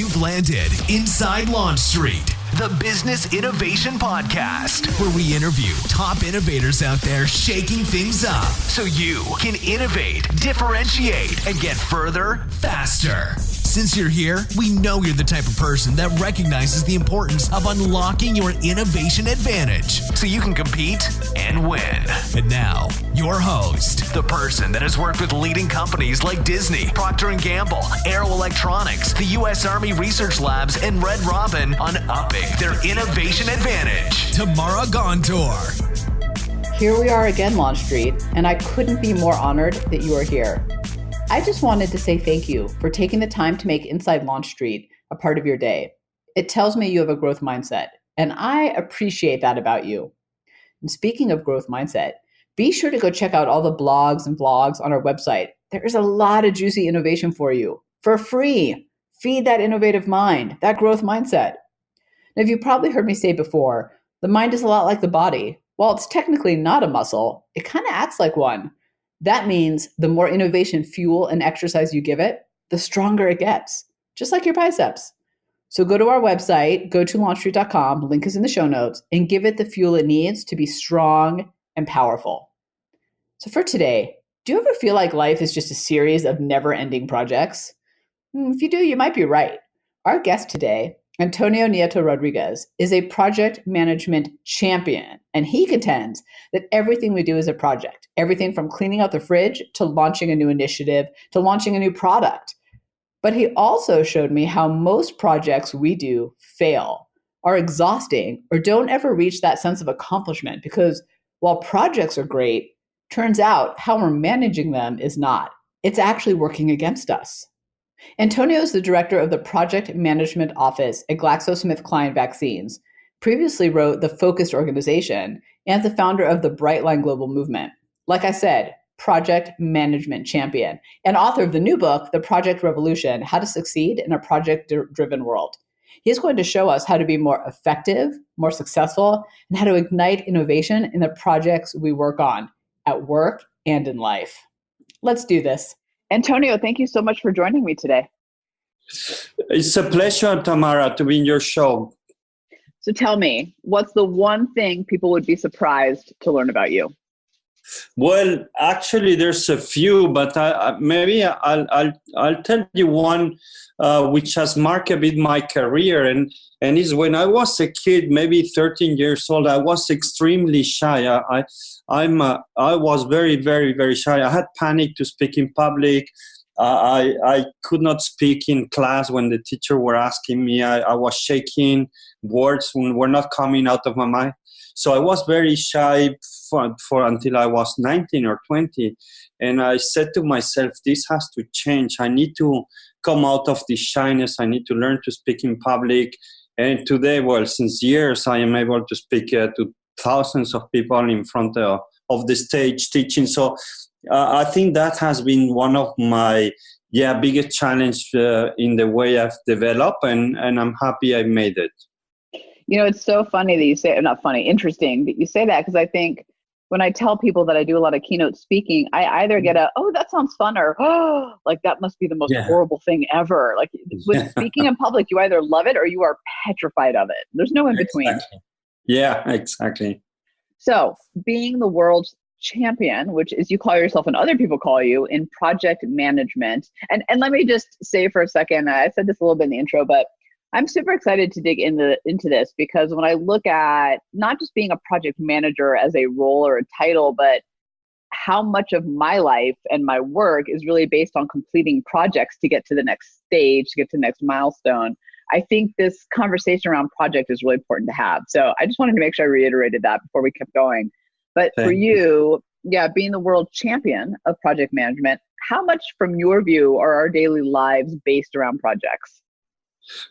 You've landed inside Launch Street, the Business Innovation Podcast, where we interview top innovators out there shaking things up so you can innovate, differentiate, and get further faster. Since you're here, we know you're the type of person that recognizes the importance of unlocking your innovation advantage so you can compete and win. And now, your host, the person that has worked with leading companies like Disney, Procter & Gamble, Aero Electronics, the U.S. Army Research Labs, and Red Robin on upping their innovation advantage. Tamara Gontor. Here we are again, Launch Street, and I couldn't be more honored that you are here. I just wanted to say thank you for taking the time to make Inside Launch Street a part of your day. It tells me you have a growth mindset, and I appreciate that about you. And speaking of growth mindset, be sure to go check out all the blogs and vlogs on our website. There is a lot of juicy innovation for you for free. Feed that innovative mind, that growth mindset. Now, you've probably heard me say before, the mind is a lot like the body. While it's technically not a muscle, it kind of acts like one. That means the more innovation fuel and exercise you give it, the stronger it gets, just like your biceps. So go to our website, go to launchstreet.com, link is in the show notes, and give it the fuel it needs to be strong and powerful. So for today, do you ever feel like life is just a series of never-ending projects? If you do, you might be right. Our guest today, Antonio Nieto-Rodriguez, is a project management champion, and he contends that everything we do is a project. Everything from cleaning out the fridge to launching a new initiative to launching a new product. But he also showed me how most projects we do fail, are exhausting, or don't ever reach that sense of accomplishment because while projects are great, turns out how we're managing them is not. It's actually working against us. Antonio is the director of the Project Management Office at GlaxoSmithKline Vaccines, previously wrote The Focused Organization, and the founder of the Brightline Global Movement. Like I said, project management champion, and author of the new book, The Project Revolution, How to Succeed in a Project-Driven World. He's going to show us how to be more effective, more successful, and how to ignite innovation in the projects we work on, at work and in life. Let's do this. Antonio, thank you so much for joining me today. It's a pleasure, Tamara, to be in your show. So tell me, what's the one thing people would be surprised to learn about you? Well, actually, there's a few, but maybe I'll tell you one which has marked a bit my career, and is when I was a kid, maybe 13 years old. I was extremely shy. I was very, very, very shy. I had panic to speak in public. I could not speak in class when the teacher were asking me. I was shaking. Words were not coming out of my mind. So I was very shy for until I was 19 or 20. And I said to myself, this has to change. I need to come out of this shyness. I need to learn to speak in public. And today, well, since years, I am able to speak to thousands of people in front of the stage teaching. So I think that has been one of my biggest challenge in the way I've developed, and I'm happy I made it. You know, it's so funny that you say, not funny, interesting that you say that, because I think when I tell people that I do a lot of keynote speaking, I either get oh, that sounds fun, or, oh, like that must be the most horrible thing ever. Like with speaking in public, you either love it or you are petrified of it. There's no in between. Exactly. Yeah, exactly. So being the world's champion, which is you call yourself and other people call you, in project management. And let me just say for a second, I said this a little bit in the intro, but I'm super excited to dig into this, because when I look at not just being a project manager as a role or a title, but how much of my life and my work is really based on completing projects to get to the next stage, to get to the next milestone, I think this conversation around project is really important to have. So I just wanted to make sure I reiterated that before we kept going. But for you, being the world champion of project management, how much from your view are our daily lives based around projects?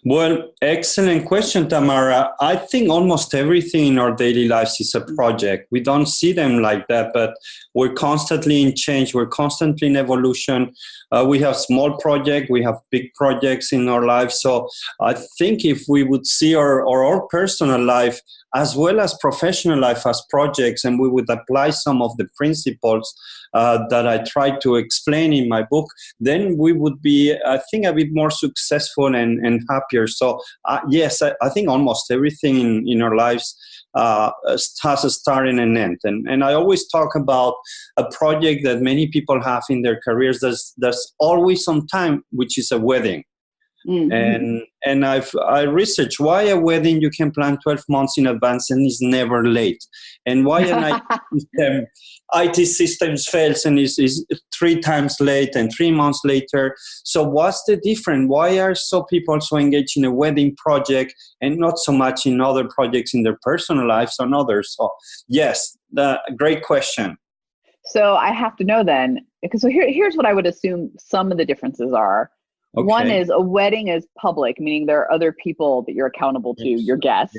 Well, excellent question, Tamara. I think almost everything in our daily lives is a project. We don't see them like that, but we're constantly in change. We're constantly in evolution. We have small projects. We have big projects in our lives. So I think if we would see our personal life as well as professional life as projects, and we would apply some of the principles that I tried to explain in my book, then we would be, I think, a bit more successful and happier. So yes, I think almost everything in our lives has a start and an end. And I always talk about a project that many people have in their careers. There's always some time, which is a wedding. Mm-hmm. And I researched why a wedding you can plan 12 months in advance and is never late, and why an IT systems fails and is 3 times late and 3 months later. So what's the difference? Why are so people so engaged in a wedding project and not so much in other projects in their personal lives or others? So yes, great question. So I have to know then, because here's what I would assume some of the differences are. Okay. One is a wedding is public, meaning there are other people that you're accountable to, your guests.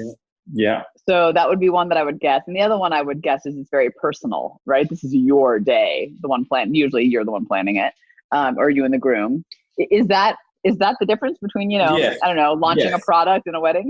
Yeah. So that would be one that I would guess. And the other one I would guess is it's very personal, right? This is your day, the one plan. Usually you're the one planning it, or you and the groom. Is that the difference between, I don't know, launching a product and a wedding?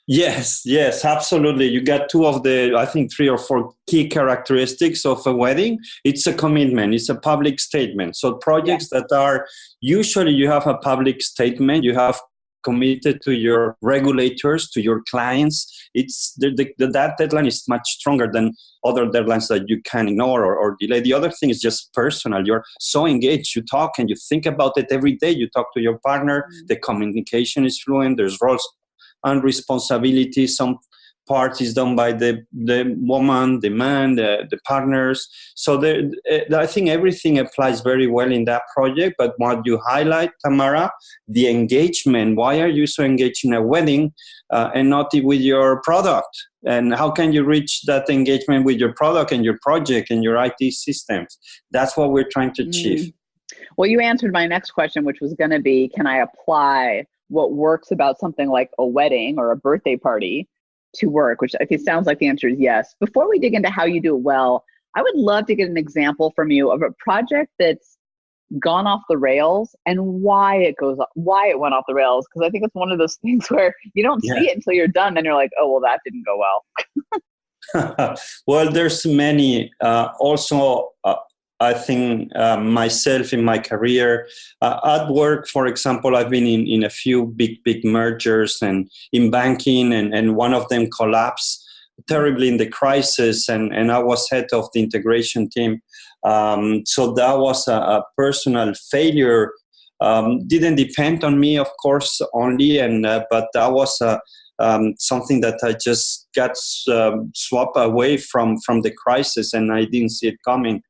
Yes, absolutely. You got 2 of the, I think 3 or 4 key characteristics of a wedding. It's a commitment. It's a public statement. So projects that are, usually you have a public statement, you have committed to your regulators, to your clients. It's that deadline is much stronger than other deadlines that you can ignore or delay. The other thing is just personal. You're so engaged. You talk and you think about it every day. You talk to your partner. The communication is fluent. There's roles and responsibility. Some part is done by the woman, the man, the partners. So I think everything applies very well in that project. But what you highlight, Tamara, the engagement. Why are you so engaged in a wedding and not with your product? And how can you reach that engagement with your product and your project and your IT systems? That's what we're trying to achieve. Well, you answered my next question, which was going to be, can I apply what works about something like a wedding or a birthday party to work, which I think sounds like the answer is yes. Before we dig into how you do it well, I would love to get an example from you of a project that's gone off the rails and why it went off the rails. Because I think it's one of those things where you don't see it until you're done. And you're like, oh, well, that didn't go well. Well, there's many. I think myself in my career at work, for example, I've been in a few big mergers and in banking, and one of them collapsed terribly in the crisis, and I was head of the integration team. So that was a personal failure. Didn't depend on me, of course, only, but that was something that I just got swept away from the crisis, and I didn't see it coming.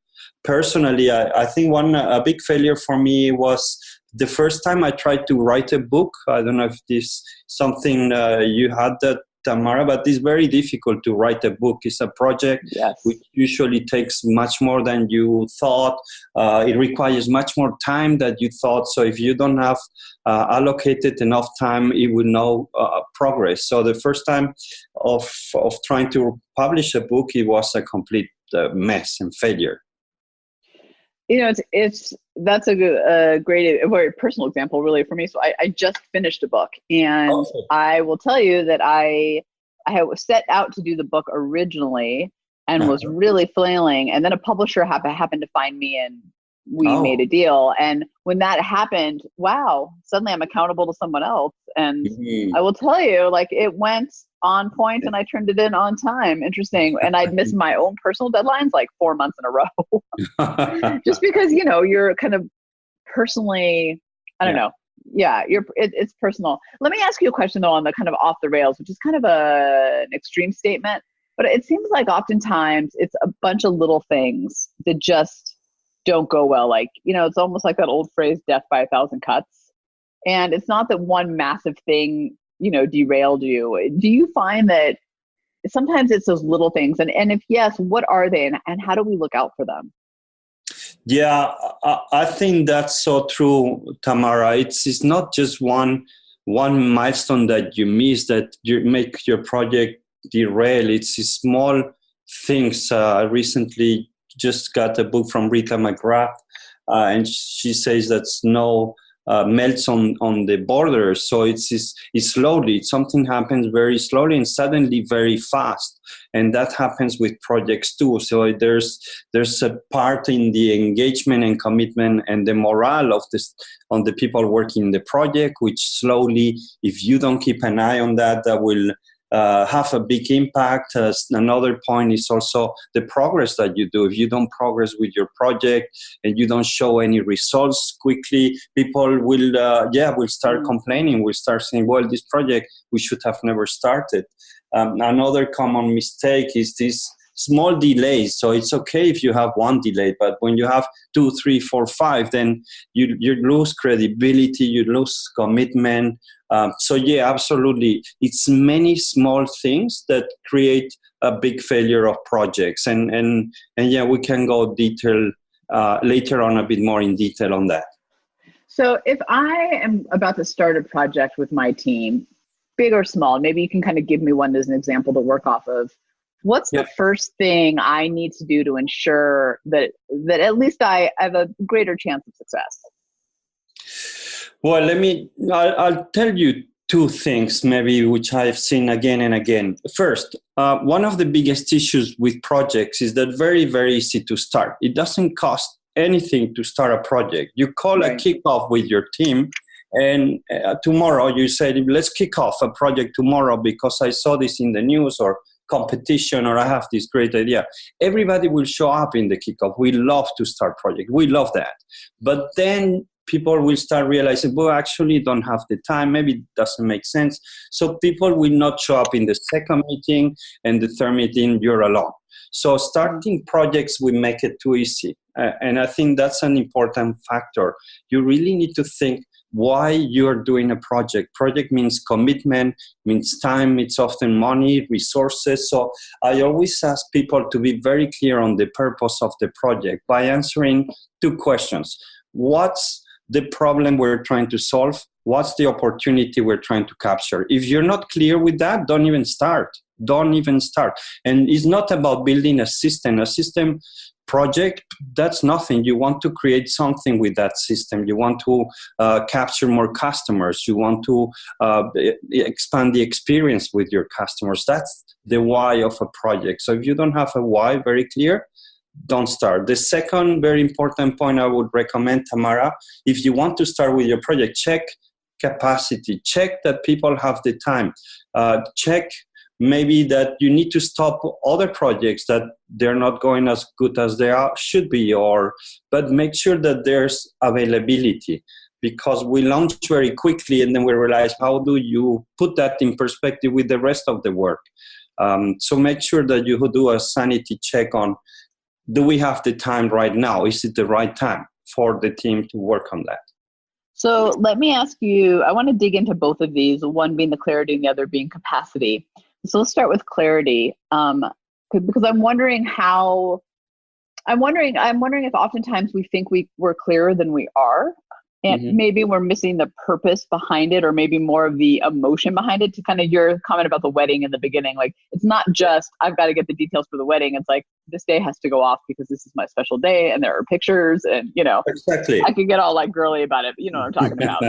Personally, I think a big failure for me was the first time I tried to write a book. I don't know if this is something you had that, Tamara, but it's very difficult to write a book. It's a project which usually takes much more than you thought. It requires much more time than you thought. So if you don't have allocated enough time, it will no progress. So the first time of trying to publish a book, it was a complete mess and failure. That's a great, a very personal example, really, for me. So I just finished a book, and I will tell you that I set out to do the book originally and was really flailing, and then a publisher happened to find me, and we made a deal. And when that happened, wow, suddenly I'm accountable to someone else. And I will tell you, like, it went on point and I turned it in on time. Interesting. And I'd missed my own personal deadlines like 4 months in a row. Just because, you're kind of personally, I don't know. Yeah, it's personal. Let me ask you a question though on the kind of off the rails, which is kind of an extreme statement, but it seems like oftentimes it's a bunch of little things that just don't go well. Like, it's almost like that old phrase, death by 1,000 cuts. And it's not that one massive thing, derailed you. Do you find that sometimes it's those little things? And if yes, what are they and how do we look out for them? Yeah, I think that's so true, Tamara. It's not just one milestone that you miss that you make your project derail. It's small things. I recently just got a book from Rita McGrath, and she says that no melts on the borders. So it's slowly. Something happens very slowly and suddenly very fast. And that happens with projects too. So there's a part in the engagement and commitment and the morale of on the people working in the project, which slowly, if you don't keep an eye on that, that will have a big impact. Another point is also the progress that you do. If you don't progress with your project and you don't show any results quickly, people will start complaining. Will start saying, well, this project, we should have never started. Another common mistake is this small delays. So it's okay if you have one delay, but when you have 2, 3, 4, 5, then you lose credibility, you lose commitment. So absolutely. It's many small things that create a big failure of projects. And we can go detail later on a bit more in detail on that. So if I am about to start a project with my team, big or small, maybe you can kind of give me one as an example to work off of. What's the first thing I need to do to ensure that at least I have a greater chance of success? Well, I'll tell you two things maybe which I've seen again and again. First, one of the biggest issues with projects is that very, very easy to start. It doesn't cost anything to start a project. You call a kickoff with your team, and tomorrow you say, let's kick off a project tomorrow because I saw this in the news or competition, or I have this great idea. Everybody will show up in the kickoff. We love to start projects. We love that. But then people will start realizing, well, actually don't have the time. Maybe it doesn't make sense. So people will not show up in the second meeting, and the third meeting, you're alone. So starting projects will make it too easy. And I think that's an important factor. You really need to think why you're doing a project. Project means commitment, means time, it's often money, resources. So I always ask people to be very clear on the purpose of the project by answering two questions. What's the problem we're trying to solve? What's the opportunity we're trying to capture? If you're not clear with that, don't even start. Don't even start. And it's not about building a system. A system project, that's nothing. You want to create something with that system. You want to capture more customers. You want to expand the experience with your customers. That's the why of a project. So if you don't have a why very clear, don't start. The second very important point I would recommend, Tamara, if you want to start with your project, check capacity. Check that people have the time. Check maybe that you need to stop other projects that they're not going as good as they should be, but make sure that there's availability, because we launch very quickly and then we realize, how do you put that in perspective with the rest of the work? So make sure that you do a sanity check on, do we have the time right now? Is it the right time for the team to work on that? So let me ask you, I want to dig into both of these, one being the clarity and the other being capacity. So let's start with clarity, because I'm wondering if oftentimes we think we're clearer than we are, and maybe we're missing the purpose behind it, or maybe more of the emotion behind it. To kind of your comment about the wedding in the beginning, like it's not just I've got to get the details for the wedding. It's like this day has to go off because this is my special day, and there are pictures, and exactly. I could get all like girly about it, but you know what I'm talking about.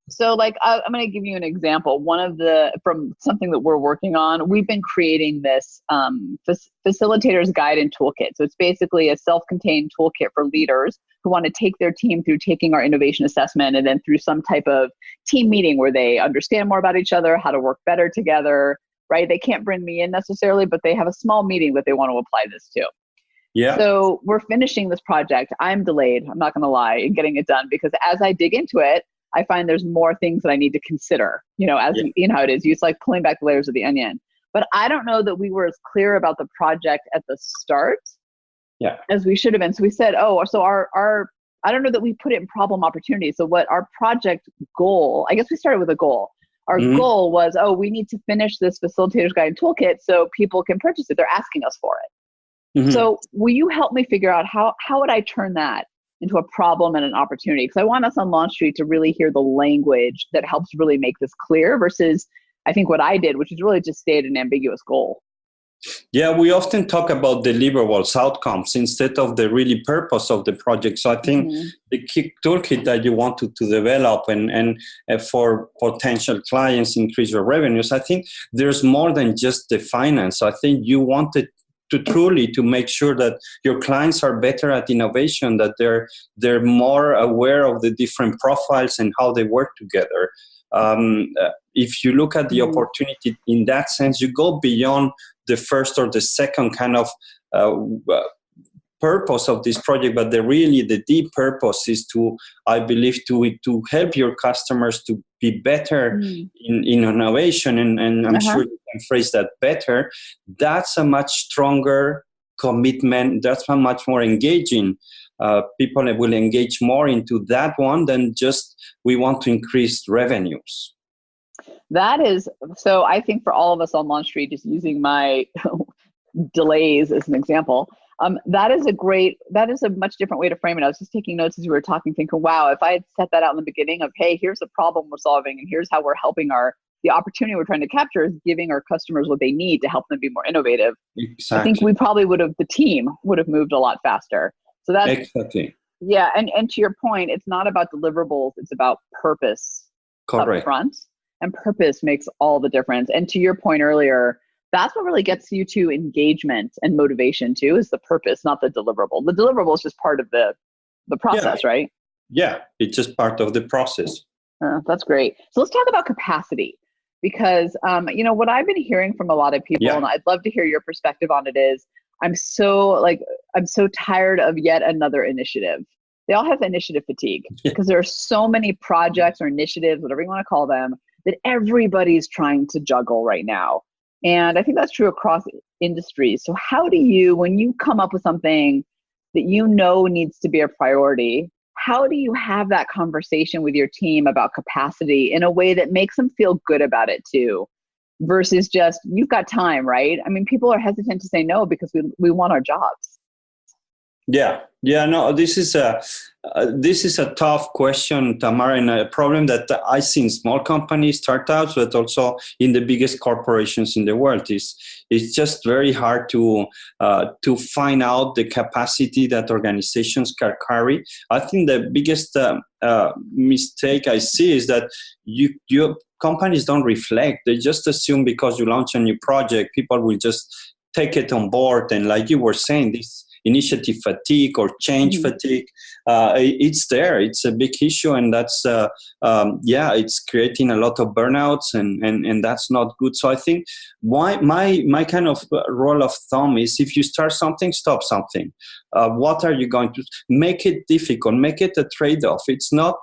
So like, I'm going to give you an example. From something that we're working on, we've been creating this facilitator's guide and toolkit. So it's basically a self-contained toolkit for leaders who want to take their team through taking our innovation assessment, and then through some type of team meeting where they understand more about each other, how to work better together, right? They can't bring me in necessarily, but they have a small meeting that they want to apply this to. Yeah. So we're finishing this project. I'm delayed, I'm not going to lie, in getting it done, because as I dig into it, I find there's more things that I need to consider, you know how it is. It's like pulling back the layers of the onion. But I don't know that we were as clear about the project at the start as we should have been. So we said, I don't know that we put it in problem opportunity. So what our project goal, I guess we started with a goal. Our goal was, we need to finish this facilitator's guide and toolkit so people can purchase it. They're asking us for it. So will you help me figure out how would I turn that into a problem and an opportunity? Because I want us on Launch Street to really hear the language that helps really make this clear, versus I think what I did, which is really just state an ambiguous goal. Yeah, we often talk about deliverables, outcomes, instead of the really purpose of the project. So I think the key toolkit that you want to develop and for potential clients increase your revenues, I think there's more than just the finance. I think you wanted to truly to make sure that your clients are better at innovation, that they're more aware of the different profiles and how they work together. If you look at the opportunity in that sense, you go beyond the first or the second kind of purpose of this project, but the deep purpose is to, I believe, to help your customers to be better in innovation, and I'm sure you can phrase that better. That's a much stronger commitment. That's a much more engaging. People will engage more into that one than just we want to increase revenues. That is, so I think for all of us on Launch Street, just using my delays as an example, that is a much different way to frame it. I was just taking notes as we were talking, thinking, wow, if I had set that out in the beginning of, hey, here's the problem we're solving and here's how we're helping the opportunity we're trying to capture is giving our customers what they need to help them be more innovative. Exactly. I think we probably the team would have moved a lot faster. So that's exactly. Yeah. And to your point, it's not about deliverables. It's about purpose. Correct. Up front. And purpose makes all the difference. And to your point earlier, that's what really gets you to engagement and motivation too, is the purpose, not the deliverable. The deliverable is just part of the process, right? Yeah, it's just part of the process. That's great. So let's talk about capacity, because what I've been hearing from a lot of people, and I'd love to hear your perspective on it, is I'm so tired of yet another initiative. They all have initiative fatigue because there are so many projects or initiatives, whatever you want to call them, that everybody's trying to juggle right now. And I think that's true across industries. So how do you, when you come up with something that you know needs to be a priority, how do you have that conversation with your team about capacity in a way that makes them feel good about it too, versus just, you've got time, right? I mean, people are hesitant to say no because we want our jobs. No, this is a tough question, Tamara, and a problem that I see in small companies, startups, but also in the biggest corporations in the world. It's just very hard to find out the capacity that organizations can carry. I think the biggest mistake I see is that your companies don't reflect. They just assume because you launch a new project, people will just take it on board. And like you were saying, this initiative fatigue or change fatigue, it's there. It's a big issue, and that's it's creating a lot of burnouts, and that's not good. So I think my kind of rule of thumb is, if you start something, stop something. What are you going to make it difficult? Make it a trade-off. It's not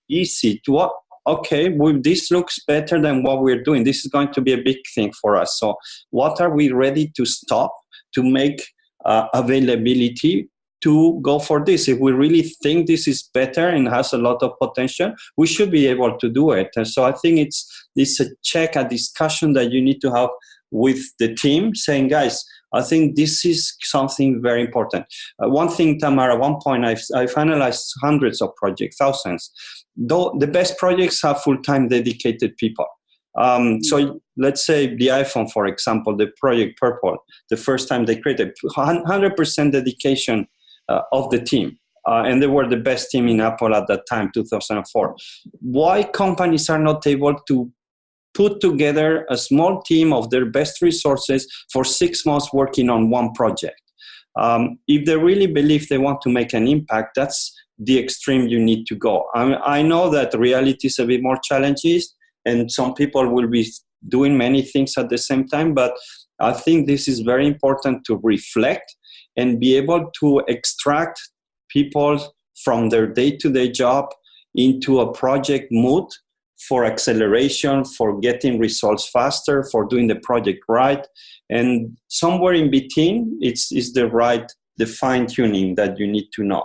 easy to. Okay, this looks better than what we're doing. This is going to be a big thing for us. So what are we ready to stop to make availability to go for this? If we really think this is better and has a lot of potential, we should be able to do it. And so I think it's a discussion that you need to have with the team, saying, guys, I think this is something very important. One thing, Tamara, at one point I've analyzed hundreds of projects, thousands. Though the best projects have full-time dedicated people. So let's say the iPhone, for example, the Project Purple, the first time they created 100% dedication of the team. And they were the best team in Apple at that time, 2004. Why companies are not able to put together a small team of their best resources for 6 months working on one project? If they really believe they want to make an impact, that's the extreme you need to go. I know that reality is a bit more challenging, and some people will be doing many things at the same time. But I think this is very important to reflect and be able to extract people from their day-to-day job into a project mood for acceleration, for getting results faster, for doing the project right. And somewhere in between, it's the fine-tuning that you need to know.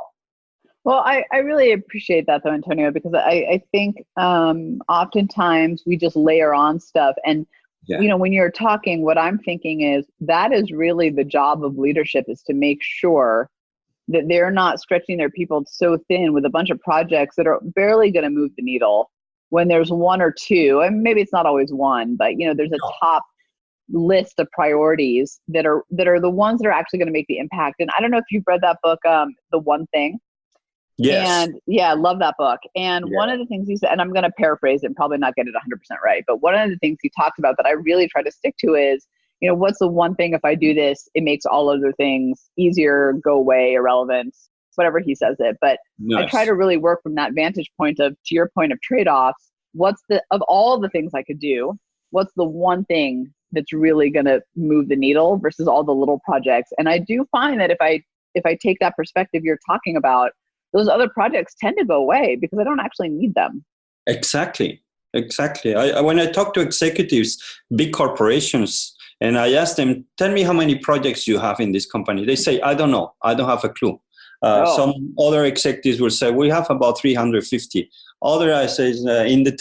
Well, I really appreciate that, though, Antonio, because I think oftentimes we just layer on stuff. And, when you're talking, what I'm thinking is that is really the job of leadership, is to make sure that they're not stretching their people so thin with a bunch of projects that are barely going to move the needle, when there's one or two, and maybe it's not always one, but, there's a top list of priorities that are the ones that are actually going to make the impact. And I don't know if you've read that book, The One Thing. Yes. And yeah, I love that book. And one of the things he said, and I'm going to paraphrase it and probably not get it 100% right, but one of the things he talks about that I really try to stick to is, what's the one thing, if I do this, it makes all other things easier, go away, irrelevant, whatever he says it. But nice. I try to really work from that vantage point of, to your point of trade-offs, of all the things I could do, what's the one thing that's really going to move the needle versus all the little projects? And I do find that if I take that perspective you're talking about, those other projects tend to go away because I don't actually need them. Exactly. When I talk to executives, big corporations, and I ask them, tell me how many projects you have in this company. They say, I don't know. I don't have a clue. Some other executives will say, we have about 350. Other, I say, around the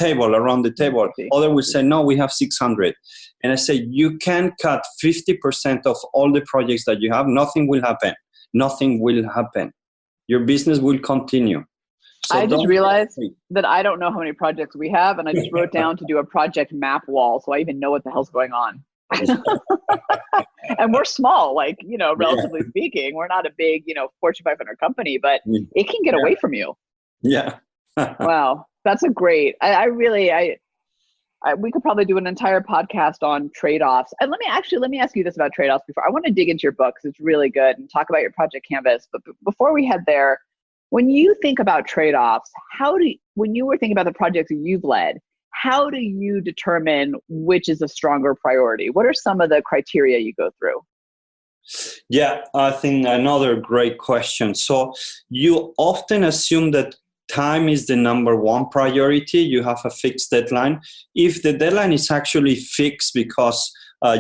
table. Other will say, no, we have 600. And I say, you can cut 50% of all the projects that you have. Nothing will happen. Your business will continue. So I just realized that I don't know how many projects we have, and I just wrote down to do a project map wall, so I even know what the hell's going on. And we're small, relatively speaking. We're not a big, Fortune 500 company, but it can get away from you. Yeah. Wow, that's a great. We could probably do an entire podcast on trade-offs. And let me ask you this about trade-offs before. I want to dig into your book because it's really good and talk about your project canvas. But before we head there, when you think about trade-offs, when you were thinking about the projects you've led, how do you determine which is a stronger priority? What are some of the criteria you go through? Yeah, I think another great question. So you often assume that time is the number one priority. You have a fixed deadline. If the deadline is actually fixed because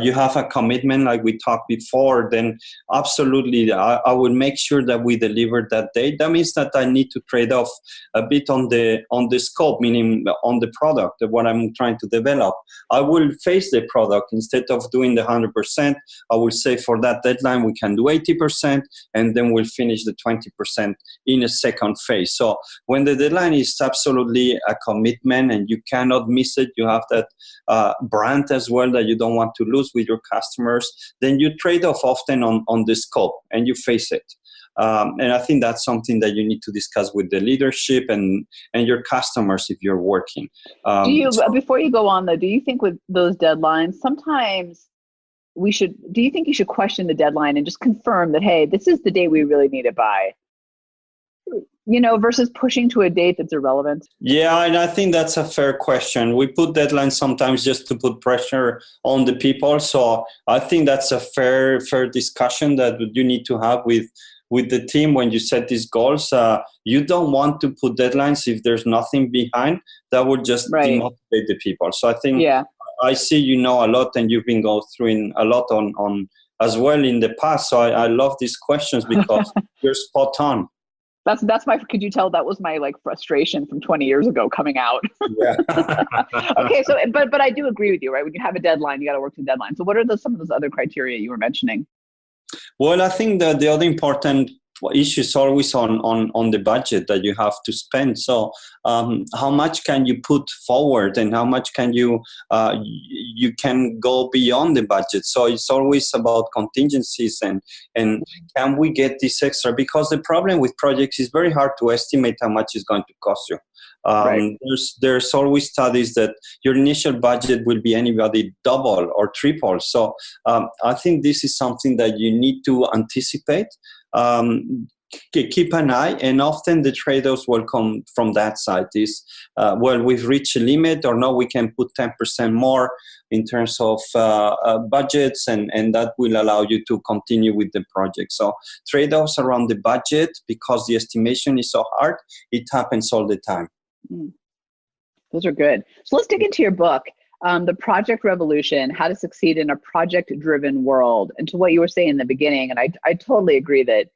you have a commitment like we talked before, then absolutely I will make sure that we deliver that date. That means that I need to trade off a bit on the scope, meaning on the product, what I'm trying to develop. I will face the product instead of doing the 100%. I will say for that deadline we can do 80%, and then we'll finish the 20% in a second phase. So when the deadline is absolutely a commitment and you cannot miss it, you have that brand as well that you don't want to lose with your customers, then you trade off often on the scope and you face it. And I think that's something that you need to discuss with the leadership and your customers if you're working. Before you go on though, do you think with those deadlines, sometimes do you think you should question the deadline and just confirm that, hey, this is the day we really need it by? Versus pushing to a date that's irrelevant? Yeah, and I think that's a fair question. We put deadlines sometimes just to put pressure on the people. So I think that's a fair discussion that you need to have with the team when you set these goals. You don't want to put deadlines if there's nothing behind. That would just demotivate the people. So I think I see a lot, and you've been going through a lot on as well in the past. So I love these questions because you're spot on. Could you tell that was my frustration from 20 years ago coming out? Yeah. Okay. So, but I do agree with you, right? When you have a deadline, you got to work to the deadline. So what are some of those other criteria you were mentioning? Well, I think that the other important issue is always on the budget that you have to spend. So how much can you put forward and how much can you can go beyond the budget? So it's always about contingencies and can we get this extra? Because the problem with projects is very hard to estimate how much it's going to cost you. There's always studies that your initial budget will be anybody double or triple. So I think this is something that you need to anticipate. Keep an eye, and often the trade-offs will come from that side is, we've reached a limit, or no, we can put 10% more in terms of budgets, and that will allow you to continue with the project. So trade-offs around the budget, because the estimation is so hard, it happens all the time. Those are good. So let's dig into your book, The Project Revolution, How to Succeed in a Project-Driven World. And to what you were saying in the beginning, and I totally agree that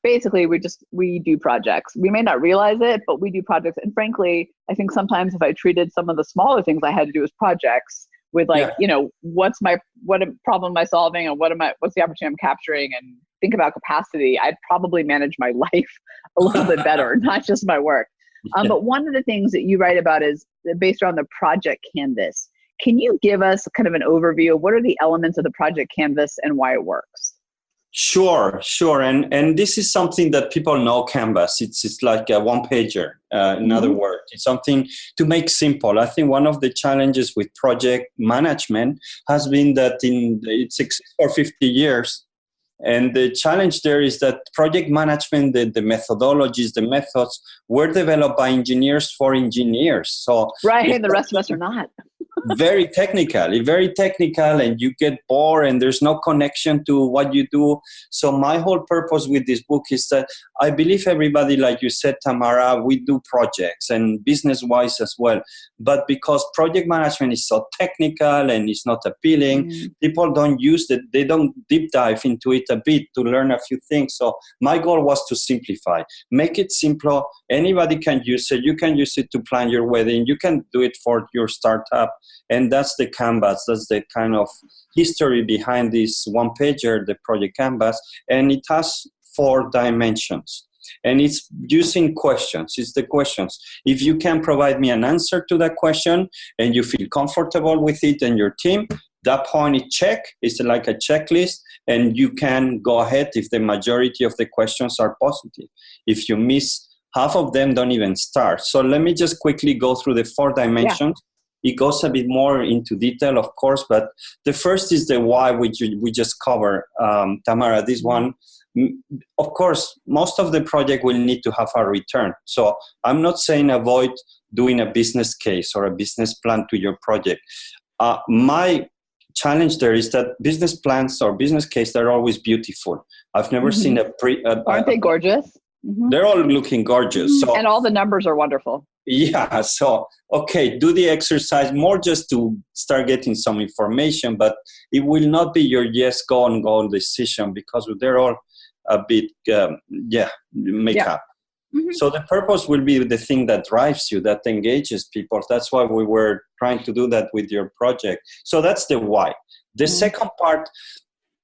basically we do projects. We may not realize it, but we do projects. And frankly, I think sometimes if I treated some of the smaller things I had to do as projects with what problem am I solving and what's the opportunity I'm capturing, and think about capacity, I'd probably manage my life a little bit better, not just my work. But one of the things that you write about is based around the project canvas. Can you give us kind of an overview of what are the elements of the project canvas and why it works? Sure. And this is something that people know Canvas. It's like a one-pager, in other words. It's something to make simple. I think one of the challenges with project management has been that it's existed for 50 years. And the challenge there is that project management, the methodologies, the methods were developed by engineers for engineers. So right, and the rest of us are not. very technical, and you get bored and there's no connection to what you do. So my whole purpose with this book is that I believe everybody, like you said, Tamara, we do projects and business-wise as well. But because project management is so technical and it's not appealing, people don't use it. They don't deep dive into it a bit to learn a few things. So my goal was to simplify, make it simpler. Anybody can use it. You can use it to plan your wedding. You can do it for your startup. And that's the canvas. That's the kind of history behind this one-pager, the project canvas. And it has 4 dimensions. And it's using questions. It's the questions. If you can provide me an answer to that question and you feel comfortable with it and your team, that point is check. It's like a checklist. And you can go ahead if the majority of the questions are positive. If you miss half of them, don't even start. So let me just quickly go through the 4 dimensions. Yeah. It goes a bit more into detail, of course, but the first is the why, which we just covered, Tamara. This one, of course, most of the project will need to have a return. So I'm not saying avoid doing a business case or a business plan to your project. My challenge there is that business plans or business case, they're always beautiful. I've never seen Aren't they gorgeous? They're all looking gorgeous. So, and all the numbers are wonderful. Yeah. So, okay, do the exercise more just to start getting some information, but it will not be your yes, go and go decision because they're all a bit, makeup. So the purpose will be the thing that drives you, that engages people. That's why we were trying to do that with your project. So that's the why. The second part,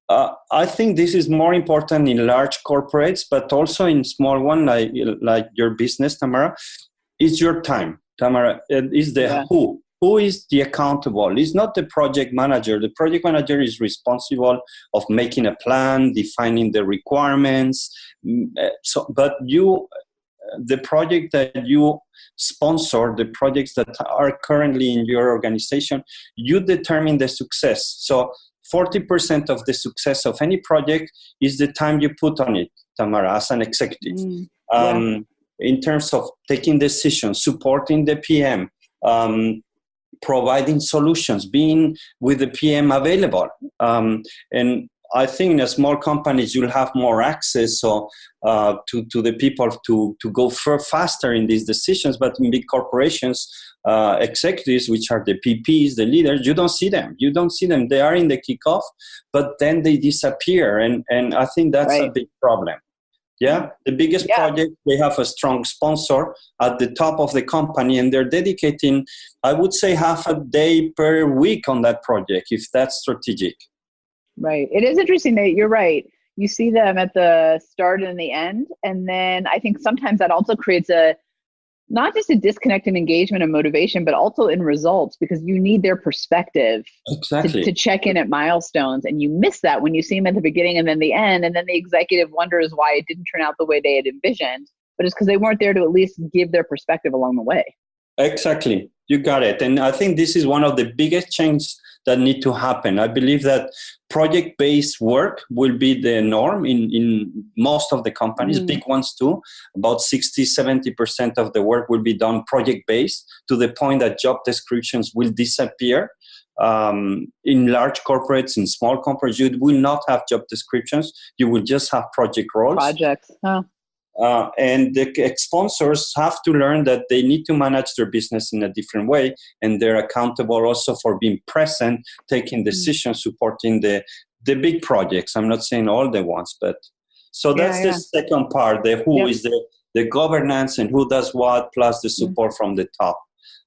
I think this is more important in large corporates, but also in small one like your business, Tamara. It's your time, Tamara. It is the who. Who is the accountable? It's not the project manager. The project manager is responsible of making a plan, defining the requirements. But you, the project that you sponsor, the projects that are currently in your organization, you determine the success. So 40% of the success of any project is the time you put on it, Tamara, as an executive. In terms of taking decisions, supporting the PM, providing solutions, being with the PM available. And I think in a small companies, you'll have more access to the people to go faster in these decisions. But in big corporations, executives, which are the PPs, the leaders, you don't see them. They are in the kickoff, but then they disappear. And I think that's a big problem. Yeah, the biggest project, they have a strong sponsor at the top of the company, and they're dedicating, I would say, half a day per week on that project, if that's strategic. Right. It is interesting that you're right. You see them at the start and the end. And then I think sometimes that also creates not just a disconnect in engagement and motivation, but also in results, because you need their perspective to check in at milestones. And you miss that when you see them at the beginning and then the end. And then the executive wonders why it didn't turn out the way they had envisioned. But it's because they weren't there to at least give their perspective along the way. Exactly. You got it. And I think this is one of the biggest changes that need to happen. I believe that project-based work will be the norm in most of the companies, big ones too. About 60-70% of the work will be done project-based, to the point that job descriptions will disappear. In large corporates, in small corporates, you will not have job descriptions. You will just have project roles. Projects. And the sponsors have to learn that they need to manage their business in a different way, and they're accountable also for being present, taking decisions, supporting the big projects. I'm not saying all the ones, but so that's the second part. The who is the governance and who does what, plus the support from the top.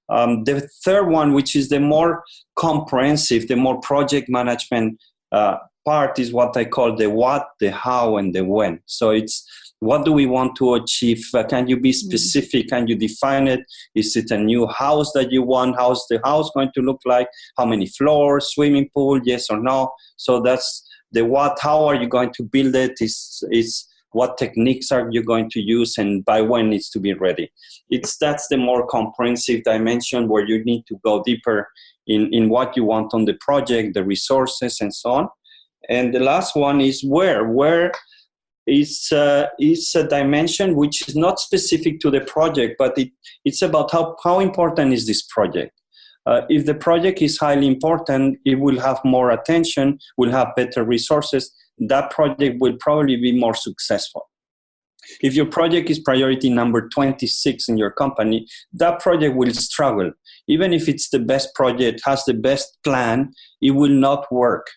The third one, which is the more comprehensive, the more project management part, is what I call the what, the how, and the when. So it's What do we want to achieve? Can you be specific? Can you define it? Is it a new house that you want? How's the house going to look like? How many floors? Swimming pool? Yes or no? So that's the what. How are you going to build it? Is what techniques are you going to use, and by when needs to be ready? That's the more comprehensive dimension where you need to go deeper in what you want on the project, the resources, and so on. And the last one is where. Where is a dimension which is not specific to the project, but it's about how important is this project. If the project is highly important, it will have more attention, will have better resources. That project will probably be more successful. If your project is priority number 26 in your company, that project will struggle. Even if it's the best project, has the best plan, it will not work.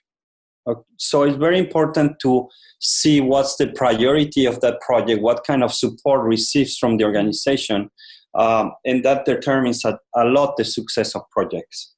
So it's very important to see what's the priority of that project, what kind of support receives from the organization, and that determines a lot the success of projects.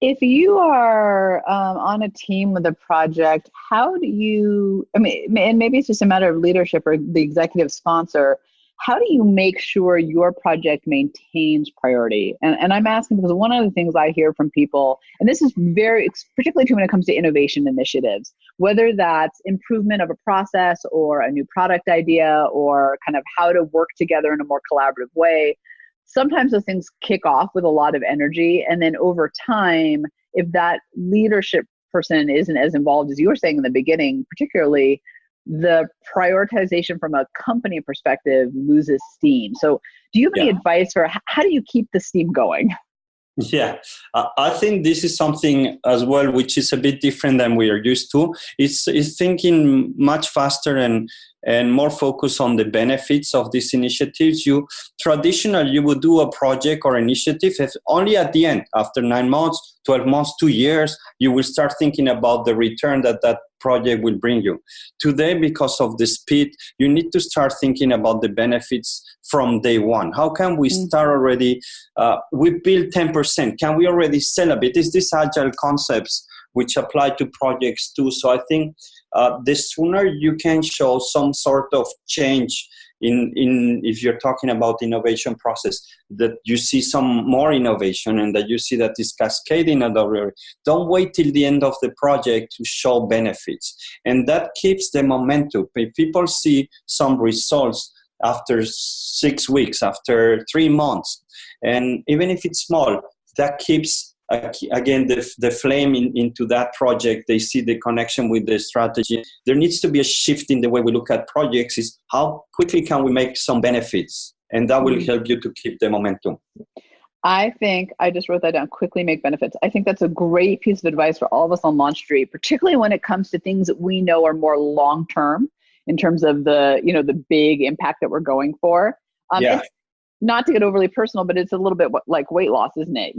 If you are on a team with a project, how do you, and maybe it's just a matter of leadership or the executive sponsor, how do you make sure your project maintains priority? And I'm asking because one of the things I hear from people, and this is particularly true when it comes to innovation initiatives, whether that's improvement of a process or a new product idea or kind of how to work together in a more collaborative way, sometimes those things kick off with a lot of energy. And then over time, if that leadership person isn't as involved as you were saying in the beginning, particularly, the prioritization from a company perspective loses steam. So do you have any advice for how do you keep the steam going? Yeah, I think this is something as well, which is a bit different than we are used to. It's thinking much faster and more focus on the benefits of these initiatives. Traditionally, you would do a project or initiative if only at the end, after 9 months, 12 months, 2 years, you will start thinking about the return that project will bring you. Today, because of the speed, you need to start thinking about the benefits from day one. How can we start already? We build 10%. Can we already sell a bit? Is this agile concepts which apply to projects too? So I think the sooner you can show some sort of change in if you're talking about innovation process, that you see some more innovation and that you see that is cascading at over. Don't wait till the end of the project to show benefits. And that keeps the momentum. If people see some results after 6 weeks, after 3 months, and even if it's small, that keeps again the flame into that project. They see the connection with the strategy. There needs to be a shift in the way we look at projects. Is how quickly can we make some benefits, and that will help you to keep the momentum. I think I just wrote that down. Quickly make benefits. I think that's a great piece of advice for all of us on Launch Street, particularly when it comes to things that we know are more long term in terms of the big impact that we're going for. It's not to get overly personal, but it's a little bit like weight loss, isn't it?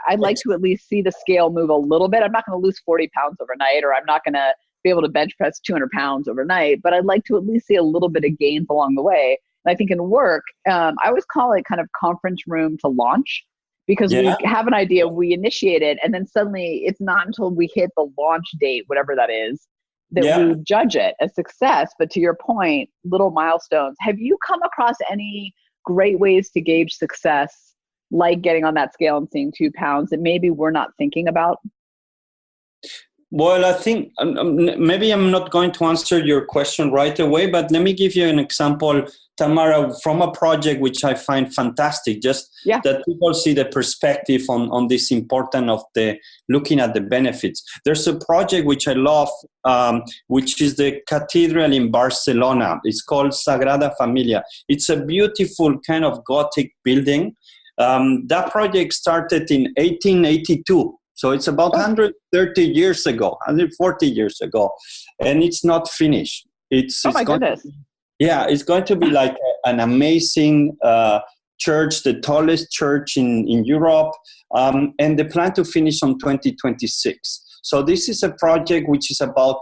I'd like to at least see the scale move a little bit. I'm not going to lose 40 pounds overnight, or I'm not going to be able to bench press 200 pounds overnight, but I'd like to at least see a little bit of gains along the way. And I think in work, I always call it kind of conference room to launch, because we have an idea, we initiate it, and then suddenly it's not until we hit the launch date, whatever that is, that we judge it as success. But to your point, little milestones. Have you come across any great ways to gauge success, like getting on that scale and seeing 2 pounds, that maybe we're not thinking about? Well, I think maybe I'm not going to answer your question right away, but let me give you an example, Tamara, from a project which I find fantastic, that people see the perspective on this importance of looking at the benefits. There's a project which I love, which is the cathedral in Barcelona. It's called Sagrada Familia. It's a beautiful kind of Gothic building. That project started in 1882. So it's about 130 years ago, 140 years ago, and it's not finished. It's goodness. It's going to be like an amazing church, the tallest church in Europe, and they plan to finish on 2026. So this is a project which is about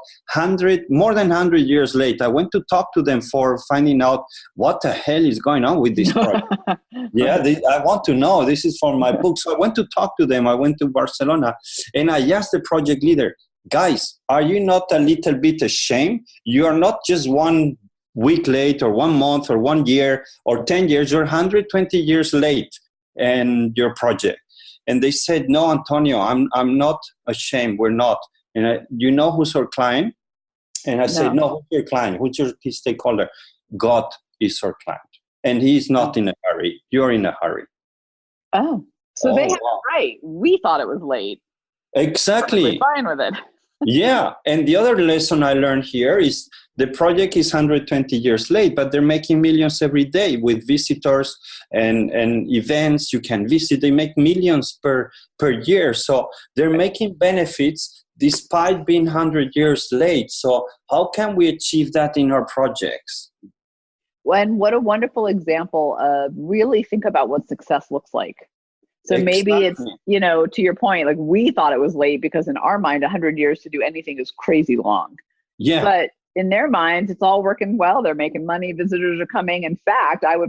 more than 100 years late. I went to talk to them for finding out what the hell is going on with this project. I want to know. This is for my book. So I went to talk to them. I went to Barcelona, and I asked the project leader, guys, are you not a little bit ashamed? You are not just one week late or 1 month or 1 year or 10 years, you're 120 years late in your project. And they said, no, Antonio, I'm not ashamed. We're not. And you know who's our client? And I said, no, who's your client? Who's your key stakeholder? God is our client. And he's not in a hurry. You're in a hurry. Oh, so they had it right. We thought it was late. Exactly. We're fine with it. Yeah. And the other lesson I learned here is the project is 120 years late, but they're making millions every day with visitors and events you can visit. They make millions per year. So they're making benefits despite being 100 years late. So how can we achieve that in our projects? And what a wonderful example of really think about what success looks like. So maybe it's, to your point, like we thought it was late because in our mind, 100 years to do anything is crazy long. Yeah. But in their minds, it's all working well. They're making money. Visitors are coming. In fact, I've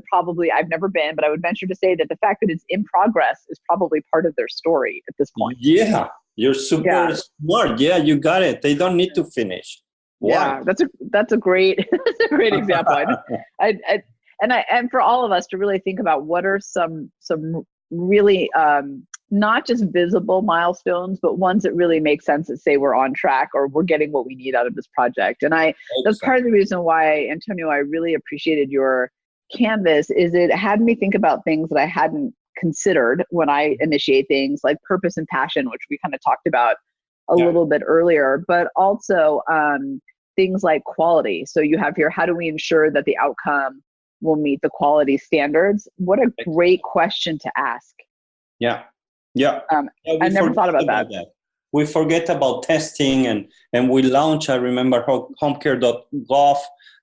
never been, but I would venture to say that the fact that it's in progress is probably part of their story at this point. Yeah. You're super smart. Yeah, you got it. They don't need to finish. Wow. Yeah, that's a great example. And for all of us to really think about what are some really not just visible milestones, but ones that really make sense that say we're on track or we're getting what we need out of this project. And that's part of the reason why, Antonio, I really appreciated your canvas is it had me think about things that I hadn't considered when I initiate things like purpose and passion, which we kind of talked about a little bit earlier, but also things like quality. So you have here, how do we ensure that the outcome will meet the quality standards? What a great question to ask. Yeah. I never thought about that. We forget about testing and we launch, I remember homecare.gov,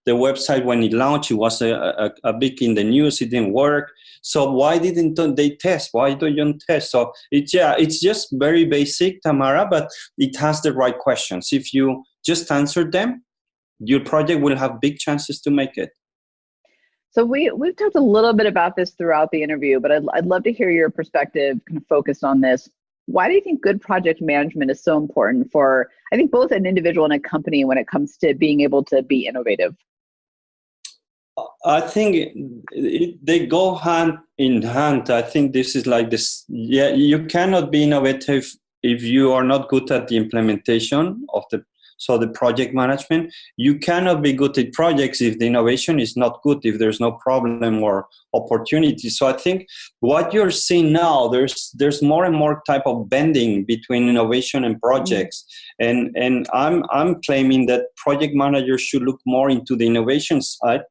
the website when it launched, it was a big in the news, it didn't work. So why didn't they test? Why don't you test? So it's just very basic, Tamara, but it has the right questions. If you just answer them, your project will have big chances to make it. So we've talked a little bit about this throughout the interview, but I'd love to hear your perspective kind of focused on this. Why do you think good project management is so important for, I think, both an individual and a company when it comes to being able to be innovative? I think they go hand in hand. I think this is like this. Yeah, you cannot be innovative if you are not good at the implementation of the project management. You cannot be good at projects if the innovation is not good, if there's no problem or opportunity. So I think what you're seeing now, there's more and more type of bending between innovation and projects. And I'm claiming that project managers should look more into the innovation side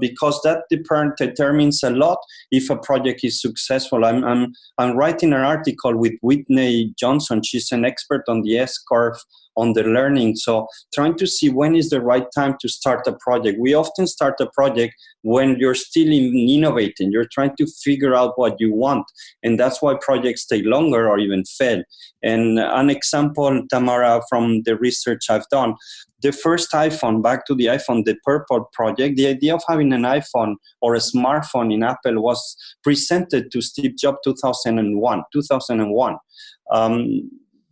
because that determines a lot if a project is successful. I'm writing an article with Whitney Johnson. She's an expert on the S-curve on the learning. So trying to see when is the right time to start a project. We often start a project when you're still innovating. You're trying to figure out what you want. And that's why projects take longer or even fail. And an example, Tamara, from the research I've done, the first iPhone, back to the iPhone, the Purple project, the idea of having an iPhone or a smartphone in Apple was presented to Steve Jobs 2001.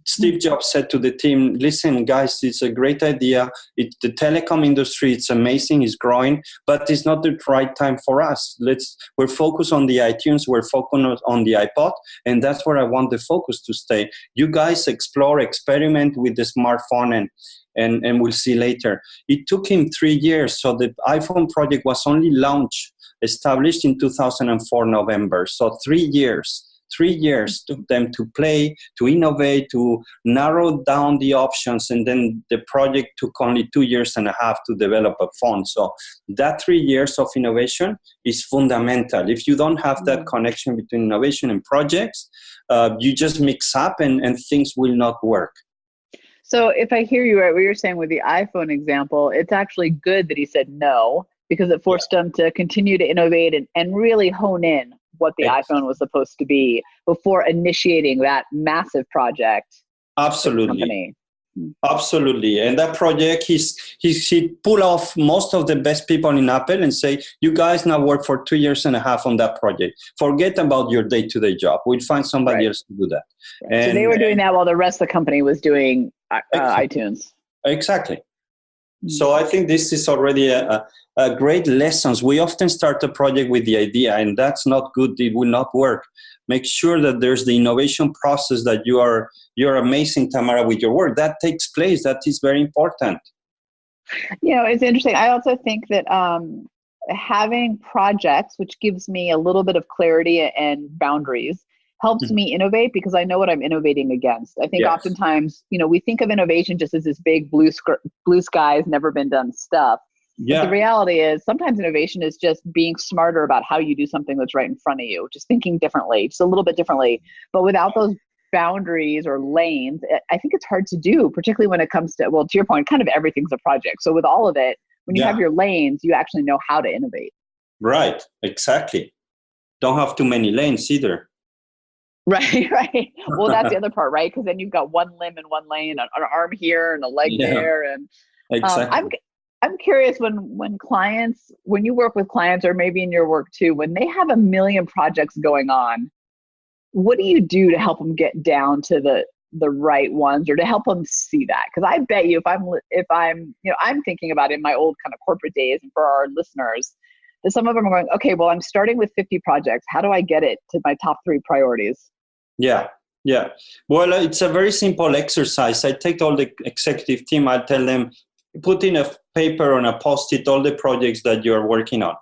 Steve Jobs said to the team, listen, guys, it's a great idea. The telecom industry, it's amazing, it's growing, but it's not the right time for us. We're focused on the iTunes, we're focused on the iPod, and that's where I want the focus to stay. You guys experiment with the smartphone, and we'll see later. It took him 3 years, so the iPhone project was only established in 2004 November, so 3 years. 3 years took them to play, to innovate, to narrow down the options, and then the project took only 2.5 years to develop a phone. So that 3 years of innovation is fundamental. If you don't have that connection between innovation and projects, you just mix up and things will not work. So if I hear you right, what you're saying with the iPhone example, it's actually good that he said no, because it forced them to continue to innovate and really hone in what the iPhone was supposed to be before initiating that massive project. Absolutely. Absolutely. And that project, he pulled off most of the best people in Apple and say, you guys now work for 2.5 years on that project. Forget about your day-to-day job. We'll find somebody else to do that. And, so they were doing that while the rest of the company was doing iTunes. Exactly. So I think this is already a great lessons. We often start a project with the idea, and that's not good. It will not work. Make sure that there's the innovation process, that you're amazing, Tamara, with your work. That takes place. That is very important. It's interesting. I also think that having projects, which gives me a little bit of clarity and boundaries, helps me innovate because I know what I'm innovating against. I think oftentimes, we think of innovation just as this big blue skies, never been done stuff. Yeah. But the reality is sometimes innovation is just being smarter about how you do something that's right in front of you, just thinking differently, just a little bit differently. But without those boundaries or lanes, I think it's hard to do, particularly when it comes to, well, to your point, kind of everything's a project. So with all of it, when you have your lanes, you actually know how to innovate. Right, exactly. Don't have too many lanes either. Right. Well, that's the other part, right? Because then you've got one limb in one lane, an arm here and a leg there. And exactly. I'm curious when you work with clients, or maybe in your work too, when they have a million projects going on, what do you do to help them get down to the right ones, or to help them see that? Because I bet you if I'm thinking about it in my old kind of corporate days, and for our listeners, that some of them are going, okay, well, I'm starting with 50 projects. How do I get it to my top 3 priorities? Yeah. Well, it's a very simple exercise. I take all the executive team, I tell them, put in a paper on a Postit all the projects that you're working on.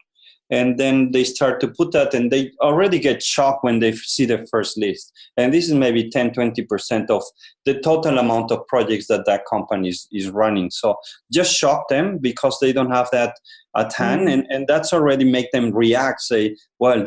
And then they start to put that, and they already get shocked when they see the first list. And this is maybe 10, 20% of the total amount of projects that company is running. So just shock them because they don't have that at hand. And that's already make them react, say, well,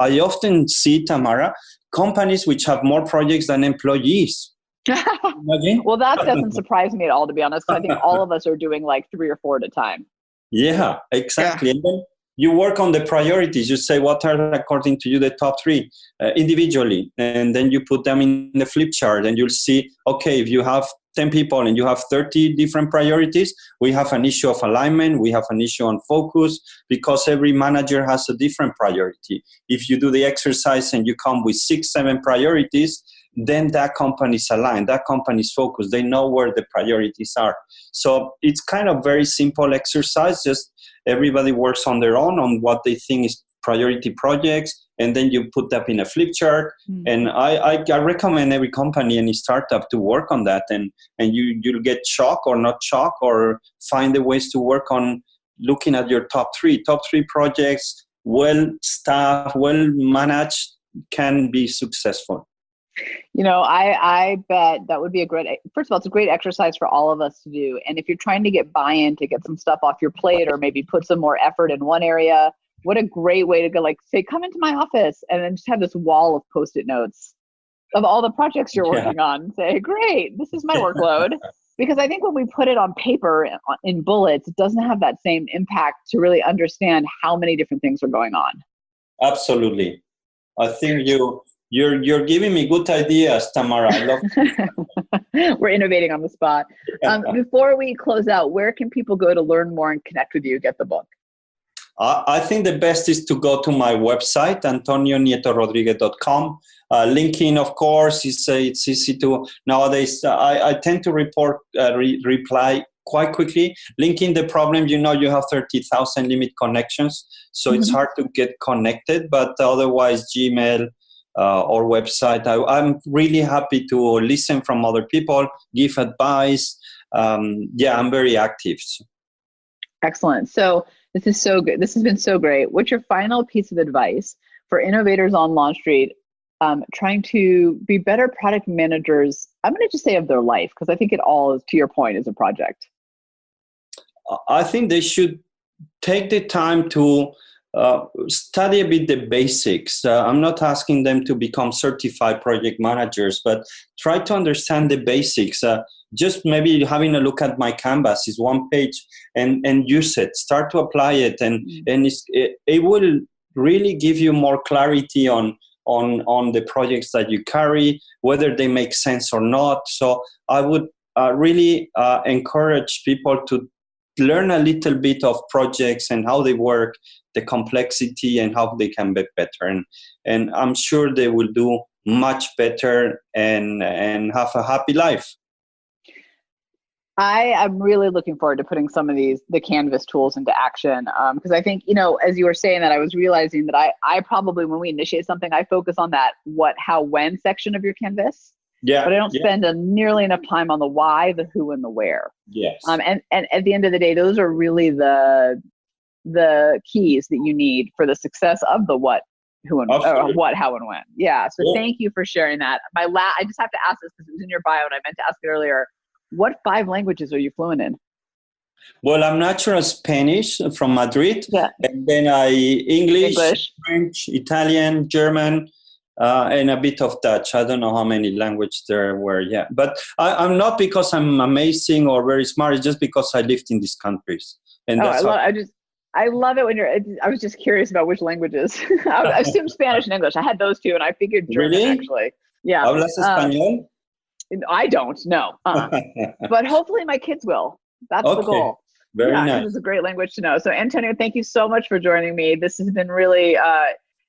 I often see, Tamara, companies which have more projects than employees. Well, that doesn't surprise me at all, to be honest. I think all of us are doing like 3 or 4 at a time. Yeah, exactly. Yeah. And then you work on the priorities. You say, what are, according to you, the top 3 individually? And then you put them in the flip chart, and you'll see, okay, if you have 10 people and you have 30 different priorities, we have an issue of alignment, we have an issue on focus, because every manager has a different priority. If you do the exercise and you come with 6, 7 priorities, then that company is aligned, that company is focused, they know where the priorities are. So it's kind of very simple exercise, just everybody works on their own on what they think is priority projects, and then you put that in a flip chart. And I recommend every company, any startup, to work on that, and you'll get shocked or not shocked, or find the ways to work on looking at your top 3 projects, well staffed, well managed, can be successful. I bet that would be first of all, it's a great exercise for all of us to do. And if you're trying to get buy-in to get some stuff off your plate, or maybe put some more effort in one area, what a great way to go, like, say, come into my office, and then just have this wall of Post-it notes of all the projects you're working on. Say, great, this is my workload. Because I think when we put it on paper in bullets, it doesn't have that same impact to really understand how many different things are going on. Absolutely. I think You're giving me good ideas, Tamara. I love it. We're innovating on the spot. Before we close out, where can people go to learn more and connect with you, get the book? I think the best is to go to my website, Nieto-Rodriguez.com. LinkedIn, of course, it's easy to, nowadays, I tend to reply quite quickly. LinkedIn, the problem, you have 30,000 limit connections, so it's hard to get connected, but otherwise Gmail, or website. I'm really happy to listen from other people, give advice. I'm very active. Excellent. So this is so good. This has been so great. What's your final piece of advice for innovators on Launch Street trying to be better product managers? I'm going to just say of their life, because I think it all is, to your point, is a project. I think they should take the time to study a bit the basics. I'm not asking them to become certified project managers, but try to understand the basics. Just maybe having a look at my canvas is one page, and use it. Start to apply it, and it will really give you more clarity on the projects that you carry, whether they make sense or not. So I would really encourage people to learn a little bit of projects and how they work, the complexity, and how they can be better. And I'm sure they will do much better and have a happy life. I am really looking forward to putting some of the Canvas tools into action. Because I think, as you were saying that, I was realizing that I probably, when we initiate something, I focus on that what, how, when section of your Canvas. Yeah. But I don't spend nearly enough time on the why, the who, and the where. Yes. And at the end of the day, those are really the keys that you need for the success of the what, who, and what, how, and when. Yeah. So thank you for sharing that. I just have to ask this because it was in your bio and I meant to ask it earlier. What 5 languages are you fluent in? Well, I'm natural Spanish from Madrid. Yeah. And then English, French, Italian, German, and a bit of Dutch. I don't know how many languages there were yet. But I'm not because I'm amazing or very smart. It's just because I lived in these countries. And I love it when I was just curious about which languages. I assumed Spanish and English. I had those 2 and I figured German actually. Yeah. ¿Hablas español? I don't, no. But hopefully my kids will. That's the goal. Very nice. It's a great language to know. So Antonio, thank you so much for joining me. This has been really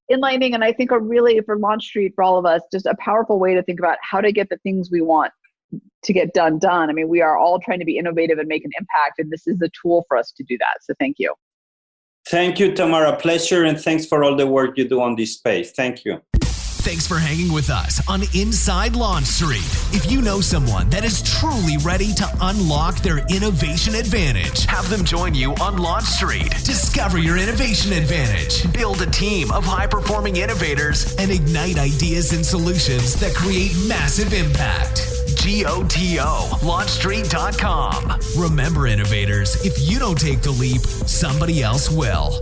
enlightening, and I think for Launch Street, for all of us, just a powerful way to think about how to get the things we want to get done. I mean, we are all trying to be innovative and make an impact, and this is the tool for us to do that. So thank you. Thank you, Tamara. Pleasure, and thanks for all the work you do on this space. Thank you. Thanks for hanging with us on Inside Launch Street. If you know someone that is truly ready to unlock their innovation advantage, have them join you on Launch Street. Discover your innovation advantage, build a team of high-performing innovators, and ignite ideas and solutions that create massive impact. GOTO, launchstreet.com. Remember, innovators, if you don't take the leap, somebody else will.